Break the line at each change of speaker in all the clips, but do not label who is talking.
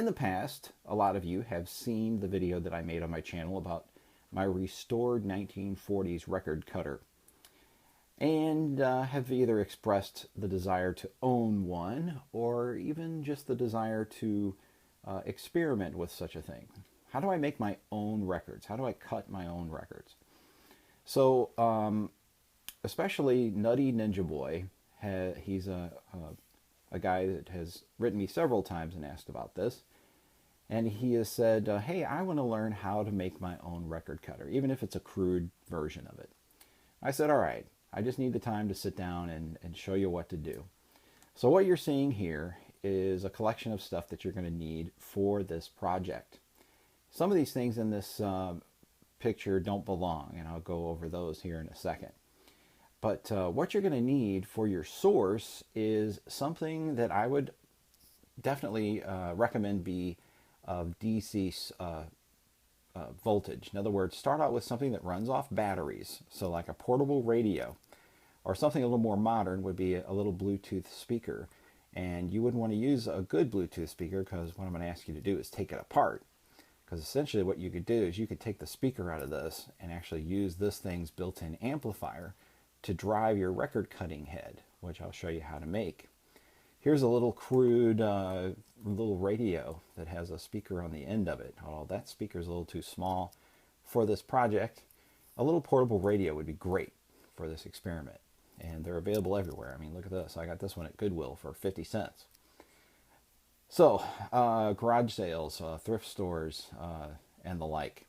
In the past, a lot of you have seen the video that I made on my channel about my restored 1940s record cutter, and have either expressed the desire to own one or even just the desire to experiment with such a thing. How do I make my own records? How do I cut my own records? So, especially Nutty Ninja Boy, he's a guy that has written me several times and asked about this. And he has said, hey, I want to learn how to make my own record cutter, even if it's a crude version of it. I said, all right, I just need the time to sit down and show you what to do. So what you're seeing here is a collection of stuff that you're going to need for this project. Some of these things in this picture don't belong, and I'll go over those here in a second. But what you're going to need for your source is something that I would definitely recommend be of DC voltage. In other words, start out with something that runs off batteries, so like a portable radio, or something a little more modern would be a little Bluetooth speaker. And you wouldn't want to use a good Bluetooth speaker, because what I'm going to ask you to do is take it apart. Because essentially what you could do is you could take the speaker out of this and actually use this thing's built-in amplifier to drive your record cutting head, which I'll show you how to make. Here's a little crude little radio that has a speaker on the end of it. Oh, that speaker's a little too small for this project. A little portable radio would be great for this experiment. And they're available everywhere. I mean, look at this. I got this one at Goodwill for 50 cents. So, garage sales, thrift stores, and the like.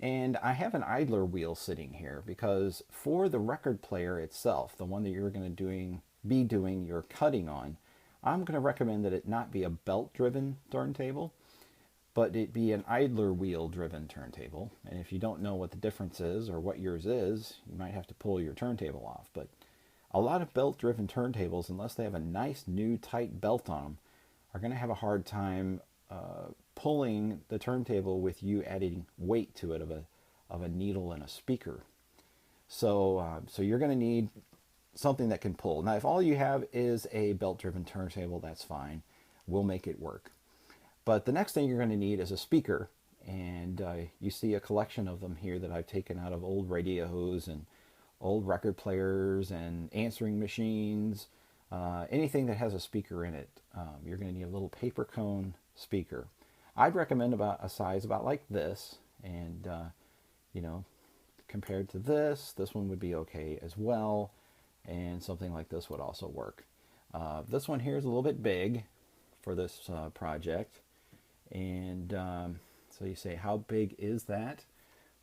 And I have an idler wheel sitting here because for the record player itself, the one that you're going to be doing your cutting on, I'm going to recommend that it not be a belt-driven turntable, but it be an idler wheel-driven turntable. And if you don't know what the difference is or what yours is, you might have to pull your turntable off. But a lot of belt-driven turntables, unless they have a nice new tight belt on them, are going to have a hard time pulling the turntable with you adding weight to it of a needle and a speaker. So you're going to need something that can pull. Now, if all you have is a belt-driven turntable, that's fine. We'll make it work. But the next thing you're going to need is a speaker. And you see a collection of them here that I've taken out of old radios and old record players and answering machines. Anything that has a speaker in it, you're going to need a little paper cone speaker. I'd recommend about a size about like this, and you know, compared to this one would be okay as well, and something like this would also work. This one here is a little bit big for this project, and so you say, how big is that?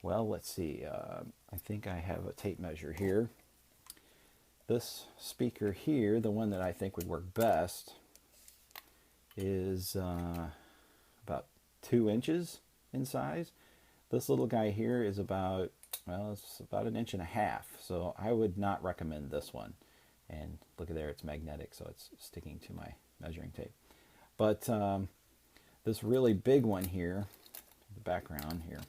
Well, let's see. I think I have a tape measure here. This speaker here, the one that I think would work best, is about 2 inches in size. This little guy here is about, well, it's about 1.5 inches. So I would not recommend this one. And look at there, it's magnetic, so it's sticking to my measuring tape. But this really big one here, the background here,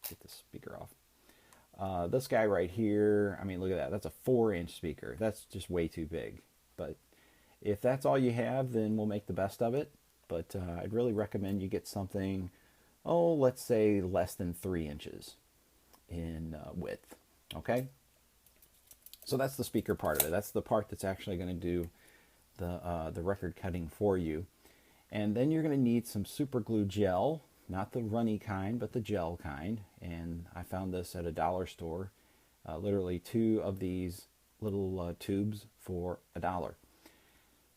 get the speaker off. This guy right here, I mean, look at that. That's a 4-inch speaker. That's just way too big. But if that's all you have, then we'll make the best of it. But I'd really recommend you get something, oh, let's say less than 3 inches in width. Okay? So that's the speaker part of it. That's the part that's actually going to do the record cutting for you. And then you're going to need some super glue gel. Not the runny kind, but the gel kind. And I found this at a dollar store. Literally 2 of these little tubes for $1.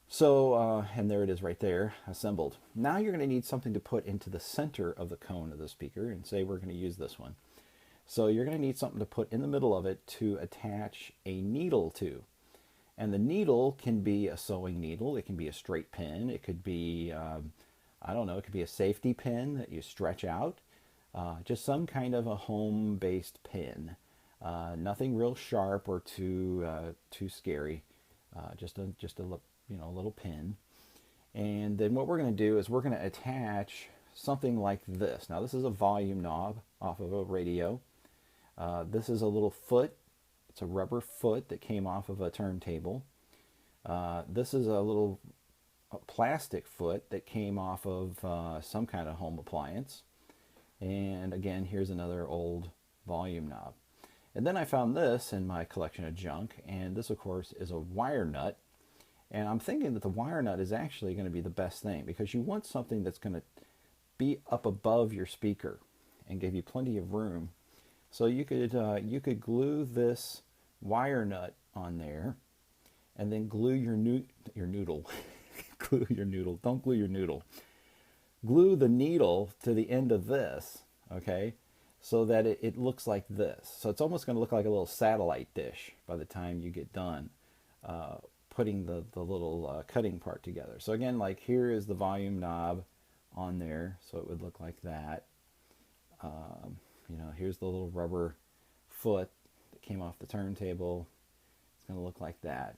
So, and there it is right there, assembled. Now you're going to need something to put into the center of the cone of the speaker, and say we're going to use this one. So you're going to need something to put in the middle of it to attach a needle to. And the needle can be a sewing needle, it can be a straight pin, it could be I don't know, it could be a safety pin that you stretch out. Just some kind of a home-based pin. Nothing real sharp or too scary. Just a little pin. And then what we're going to do is we're going to attach something like this. Now this is a volume knob off of a radio. This is a little foot. It's a rubber foot that came off of a turntable. This is a little plastic foot that came off of some kind of home appliance. And again, here's another old volume knob. And then I found this in my collection of junk, and this of course is a wire nut. And I'm thinking that the wire nut is actually going to be the best thing, because you want something that's going to be up above your speaker and give you plenty of room. So you could glue this wire nut on there, and then glue your noodle. Glue your noodle. Don't glue your noodle. Glue the needle to the end of this, okay, so that it looks like this. So it's almost going to look like a little satellite dish by the time you get done putting the little cutting part together. So again, like here is the volume knob on there, so it would look like that. You know, here's the little rubber foot that came off the turntable. It's going to look like that.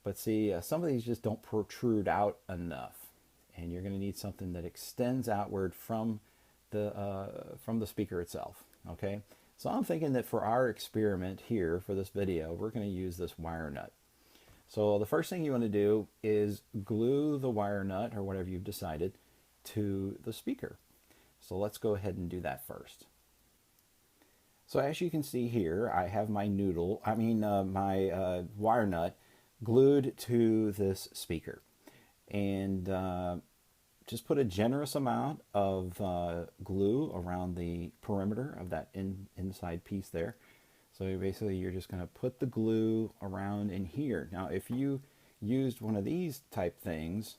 But see, some of these just don't protrude out enough, and you're going to need something that extends outward from the speaker itself. Okay, so I'm thinking that for our experiment here for this video, we're going to use this wire nut. So the first thing you want to do is glue the wire nut, or whatever you've decided, to the speaker. So let's go ahead and do that first. So as you can see here, I have my my wire nut glued to this speaker, and just put a generous amount of glue around the perimeter of that inside piece there. So basically you're just going to put the glue around in here. Now if you used one of these type things,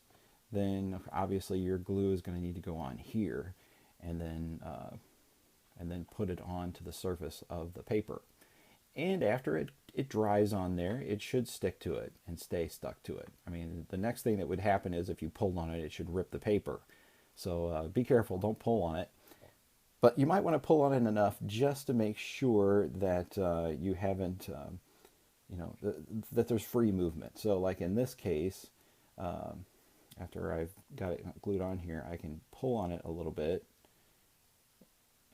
then obviously your glue is going to need to go on here, and then put it onto the surface of the paper. And after it dries on there, it should stick to it and stay stuck to it. I mean, the next thing that would happen is if you pulled on it, it should rip the paper. So be careful, don't pull on it. But you might want to pull on it enough just to make sure that you haven't, that there's free movement. So like in this case, after I've got it glued on here, I can pull on it a little bit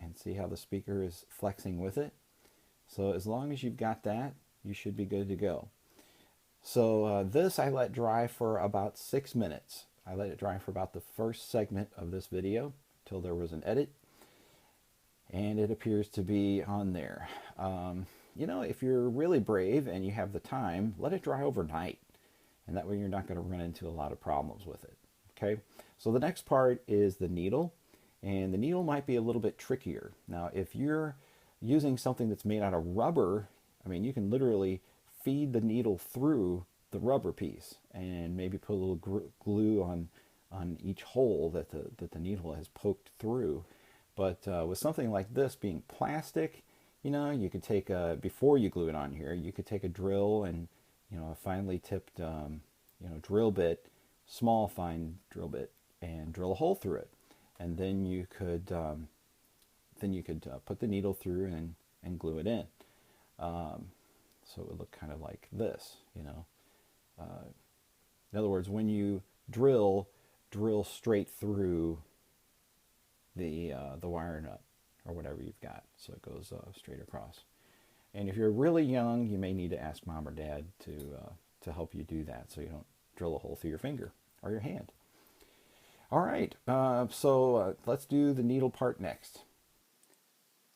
and see how the speaker is flexing with it. So as long as you've got that, you should be good to go. So this I let dry for about 6 minutes. I let it dry for about the first segment of this video till there was an edit, and it appears to be on there. You know, if you're really brave and you have the time, let it dry overnight, and that way you're not going to run into a lot of problems with it. Okay, so the next part is the needle, and the needle might be a little bit trickier. Now if you're using something that's made out of rubber, I mean, you can literally feed the needle through the rubber piece and maybe put a little glue on each hole that the needle has poked through. But with something like this being plastic, you know, you could take before you glue it on here, you could take a drill and, you know, a finely tipped drill bit, small fine drill bit, and drill a hole through it, and then you could put the needle through and glue it in. So it would look kind of like this, you know. In other words, when you drill straight through the wire nut or whatever you've got, so it goes straight across. And if you're really young, you may need to ask mom or dad to help you do that, so you don't drill a hole through your finger or your hand. All right, so let's do the needle part next.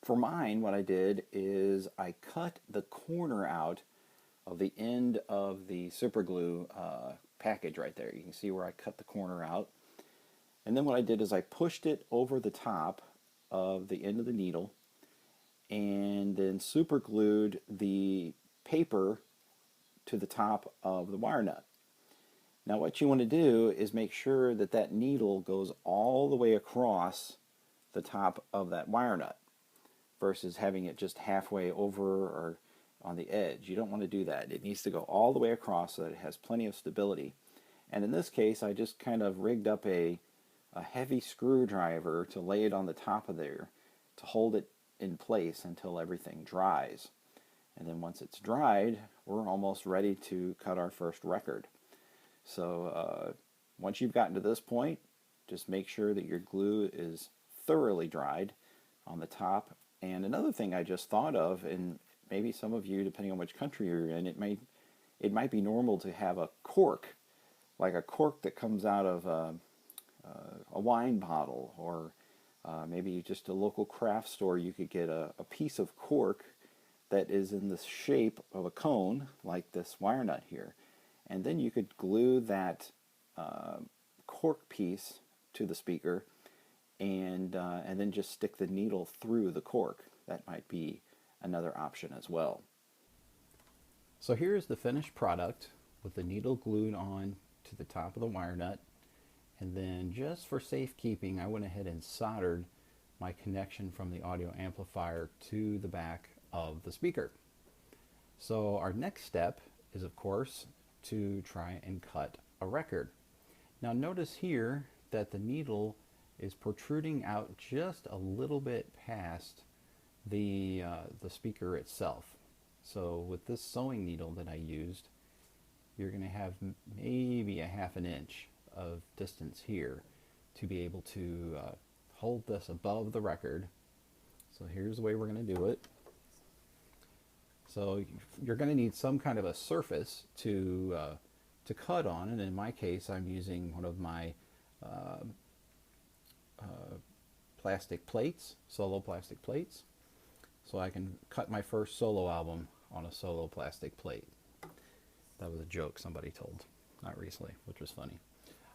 For mine, what I did is I cut the corner out of the end of the super glue package right there. You can see where I cut the corner out. And then what I did is I pushed it over the top of the end of the needle, and then super glued the paper to the top of the wire nut. Now what you want to do is make sure that that needle goes all the way across the top of that wire nut, versus having it just halfway over or on the edge. You don't want to do that. It needs to go all the way across so that it has plenty of stability. And in this case, I just kind of rigged up a heavy screwdriver to lay it on the top of there to hold it in place until everything dries. And then once it's dried, we're almost ready to cut our first record. So once you've gotten to this point, just make sure that your glue is thoroughly dried on the top. And another thing I just thought of, and maybe some of you, depending on which country you're in, it might be normal to have a cork like a cork that comes out of a wine bottle, or maybe just a local craft store. You could get a piece of cork that is in the shape of a cone, like this wire nut here. And then you could glue that cork piece to the speaker, and then just stick the needle through the cork. That might be another option as well. So here's the finished product with the needle glued on to the top of the wire nut. And then, just for safekeeping, I went ahead and soldered my connection from the audio amplifier to the back of the speaker. So our next step is, of course, to try and cut a record. Now notice here that the needle is protruding out just a little bit past the speaker itself. So with this sewing needle that I used, you're going to have maybe a half an inch of distance here to be able to hold this above the record. So here's the way we're going to do it. So you're going to need some kind of a surface to cut on, and in my case I'm using one of my plastic plates, solo plastic plates, so I can cut my first solo album on a solo plastic plate. That was a joke somebody told, not recently, which was funny.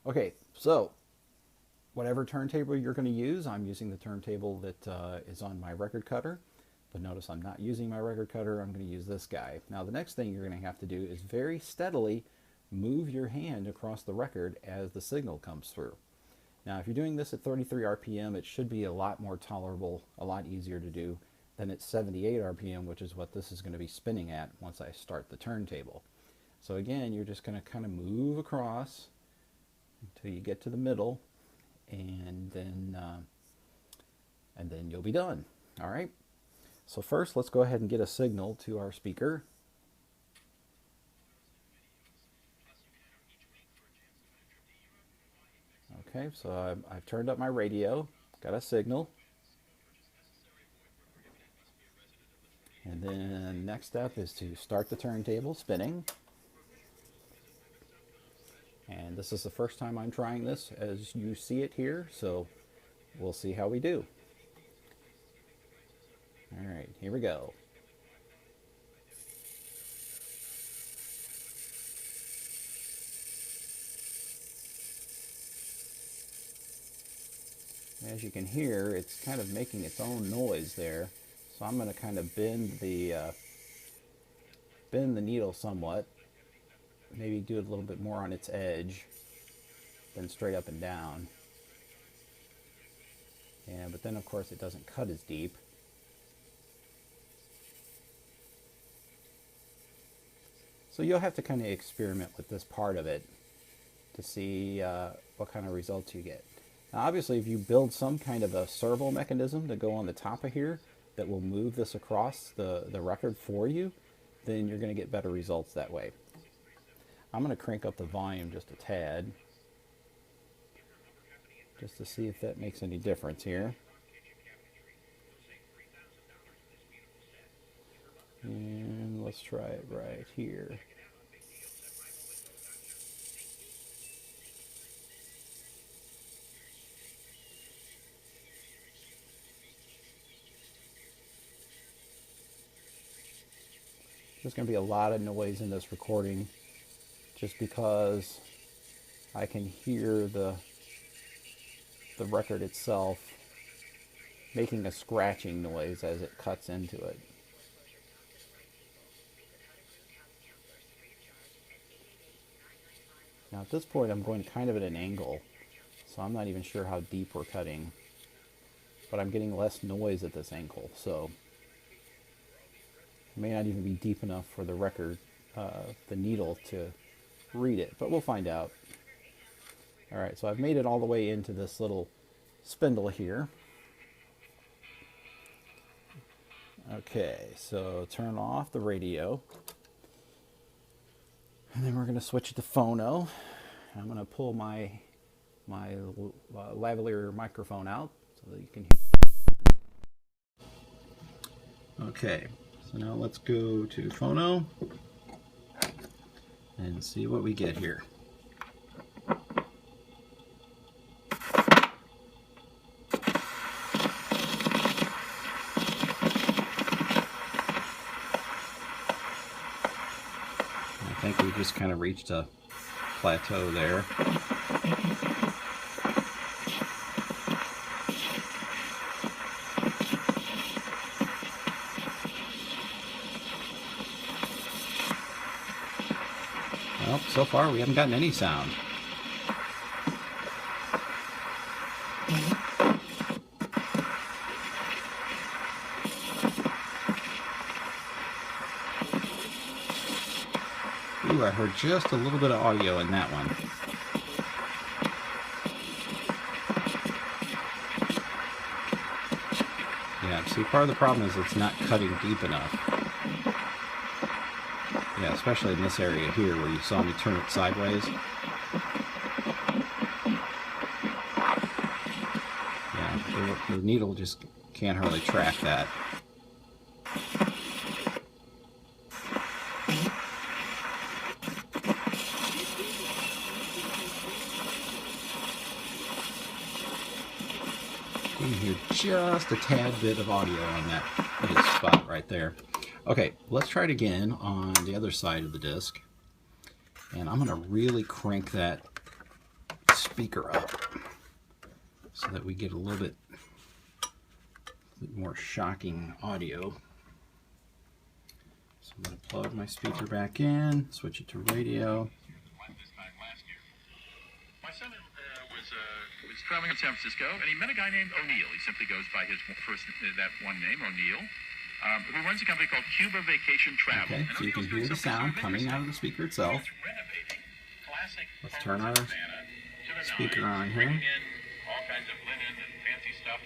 Okay, so whatever turntable you're going to use, I'm using the turntable that is on my record cutter. But notice I'm not using my record cutter, I'm going to use this guy. Now the next thing you're going to have to do is very steadily move your hand across the record as the signal comes through. Now if you're doing this at 33 RPM, it should be a lot more tolerable, a lot easier to do than at 78 RPM, which is what this is going to be spinning at once I start the turntable. So again, you're just going to kind of move across until you get to the middle, and then you'll be done. All right. So first, let's go ahead and get a signal to our speaker. Okay, so I've turned up my radio, got a signal. And then next step is to start the turntable spinning. And this is the first time I'm trying this as you see it here, so we'll see how we do. All right, here we go. As you can hear, it's kind of making its own noise there. So I'm going to kind of bend the needle somewhat. Maybe do it a little bit more on its edge than straight up and down. Yeah, but then of course it doesn't cut as deep. So you'll have to kind of experiment with this part of it to see what kind of results you get. Now obviously if you build some kind of a servo mechanism to go on the top of here that will move this across the record for you, then you're going to get better results that way. I'm going to crank up the volume just a tad, just to see if that makes any difference here. And let's try it right here. There's going to be a lot of noise in this recording just because I can hear the record itself making a scratching noise as it cuts into it. Now at this point I'm going kind of at an angle, so I'm not even sure how deep we're cutting, but I'm getting less noise at this angle, so it may not even be deep enough for the record, the needle to read it, but we'll find out. Alright, so I've made it all the way into this little spindle here. Okay, so turn off the radio. And then we're going to switch it to phono. I'm going to pull my lavalier microphone out so that you can hear. Okay, so now let's go to phono and see what we get here. just kind of reached a plateau there. Well, so far we haven't gotten any sound. Ooh, I heard just a little bit of audio in that one. Yeah, see, part of the problem is it's not cutting deep enough. Yeah, especially in this area here where you saw me turn it sideways. Yeah, the needle just can't hardly track that. You can hear just a tad bit of audio on that little spot right there. Okay, let's try it again on the other side of the disc. And I'm going to really crank that speaker up so that we get a little bit more shocking audio. So I'm going to plug my speaker back in, switch it to radio.
My son was traveling in San Francisco, and he met a guy named O'Neill. He simply goes by his first, that one name, O'Neill, who runs a company called Cuba Vacation Travel.
Okay, so you can hear the sound coming out of the speaker itself. Let's turn our speaker on here.
All kinds of linen and fancy stuff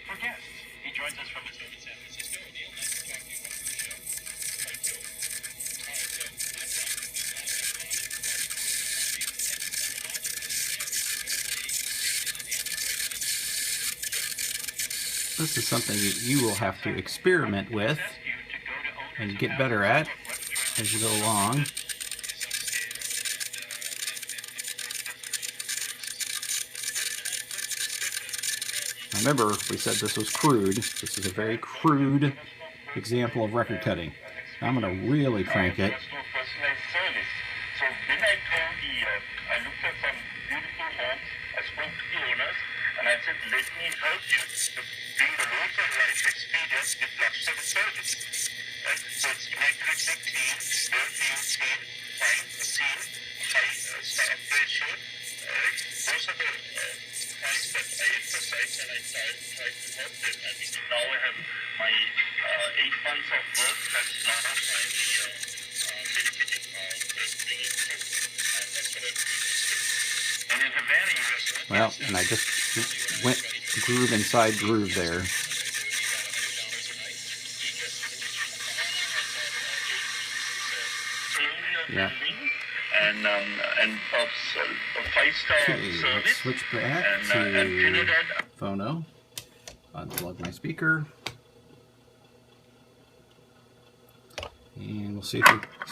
for guests. He joins us from his home in San Francisco. O'Neill, nice to talk to you. Welcome to the show. Thank you.
This is something that you will have to experiment with and get better at as you go along. Remember, we said this was crude. This is a very crude example of record cutting. Now I'm going to really crank it.
So when I told I looked at some beautiful homes, I spoke to the owners, and I said, let me help you to bring the local life experience with luxury service. Right? So it's immaculately clean, well-maintained, fine clean, high staff ratio. Those are the points that I emphasize, and I try to help them. And now I have my 8 months of work has now finally benefited from bringing food, and that's what I'm doing. And in Havana,
Well, and I just went groove inside groove there. Yeah.
And a 5-star
Okay,
service.
let's switch back to phono. Unplug my speaker. And we'll see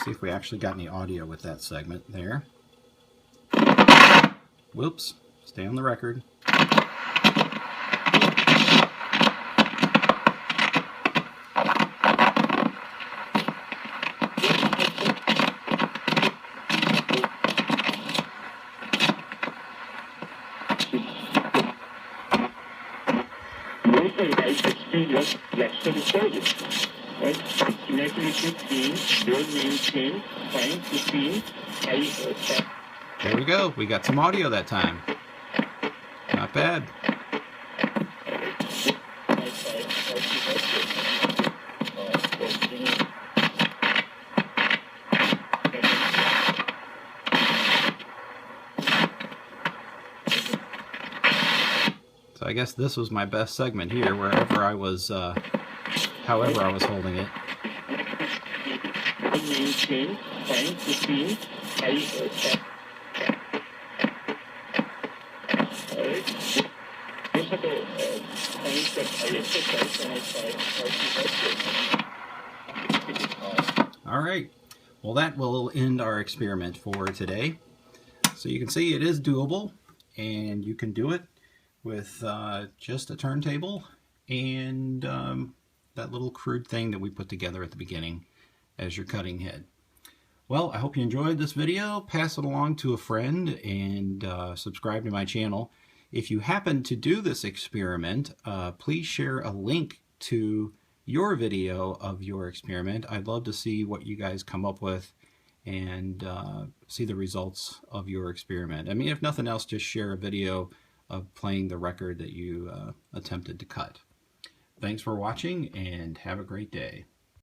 if we actually got any audio with that segment there. Whoops. Stay on the record.
Local life experience luxury service. Right? Immaculately clean, well-maintained, fine cuisine, high staff.
There we go. We got some audio that time. Not bad. So I guess this was my best segment here, wherever I was, however I was holding it.
Maintain, fine cuisine, high staff. Those are the points that I emphasize when I try to.
All right. Well, that will end our experiment for today. So you can see it is doable, and you can do it with just a turntable and that little crude thing that we put together at the beginning as your cutting head. Well, I hope you enjoyed this video. Pass it along to a friend and subscribe to my channel. If you happen to do this experiment, please share a link to your video of your experiment. I'd love to see what you guys come up with and see the results of your experiment. I mean, if nothing else, just share a video of playing the record that you attempted to cut. Thanks for watching and have a great day.